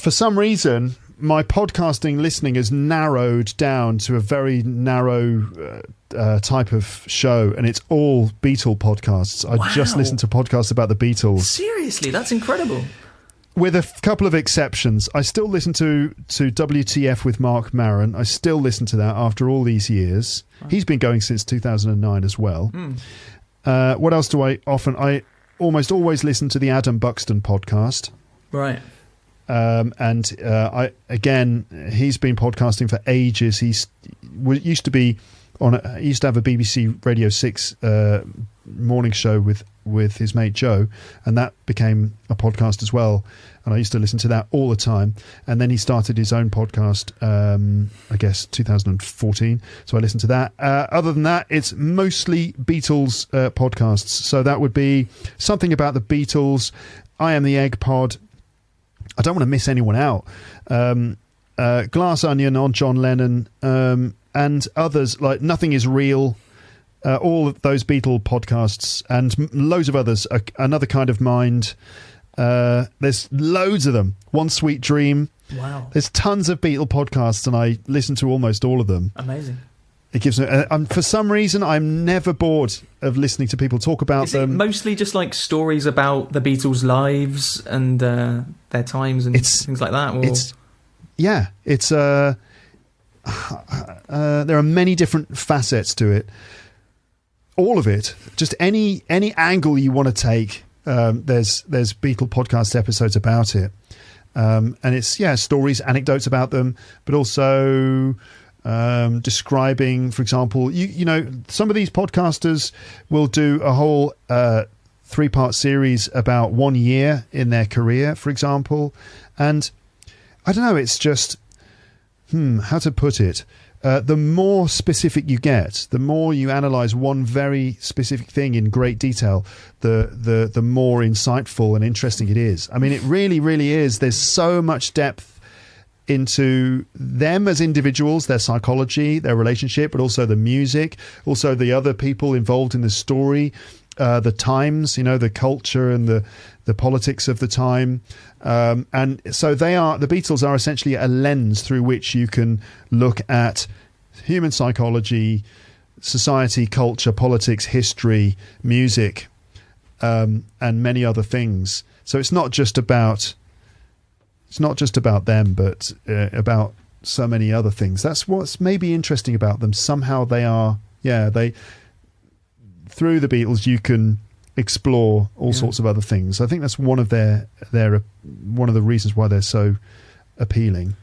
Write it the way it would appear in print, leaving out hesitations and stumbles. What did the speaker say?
for some reason, my podcasting listening has narrowed down to a very narrow type of show, and it's all Beatle podcasts. I just listen to podcasts about the Beatles. Seriously, that's incredible. With a couple of exceptions. I still listen to WTF with Mark Maron. I still listen to that after all these years. Right. He's been going since 2009 as well. What else do I often... I almost always listen to the Adam Buxton podcast. Right. And he's been podcasting for ages. He used to be he used to have a BBC Radio 6 morning show with his mate Joe, and that became a podcast as well. And I used to listen to that all the time. And then he started his own podcast, I guess 2014. So I listened to that. Other than that, it's mostly Beatles podcasts. So that would be something about the Beatles. I Am the Egg Pod. I don't want to miss anyone out. Glass Onion on John Lennon, and others like Nothing Is Real, all of those Beatle podcasts, and loads of others. Another Kind of Mind. There's loads of them. One Sweet Dream. Wow. There's tons of Beatle podcasts, and I listen to almost all of them. Amazing. It gives me, for some reason, I'm never bored of listening to people talk about them. Is it mostly just like stories about the Beatles' lives and their times and things like that? Or? There are many different facets to it. All of it, just any angle you want to take. There's Beatle podcast episodes about it, and it's stories, anecdotes about them, but also. Describing, for example, you know, some of these podcasters will do a whole 3-part series about 1 year in their career, for example. And I don't know, it's just, how to put it? The more specific you get, the more you analyze one very specific thing in great detail, the more insightful and interesting it is. I mean, it really, really is. There's so much depth into them as individuals, their psychology, their relationship, but also the music, also the other people involved in the story, the times, you know, the culture and the politics of the time. And so the Beatles are essentially a lens through which you can look at human psychology, society, culture, politics, history, music, and many other things. So it's not just about them, but about so many other things. That's what's maybe interesting about them. Somehow they are, through the Beatles, you can explore all sorts of other things. I think that's one of one of the reasons why they're so appealing.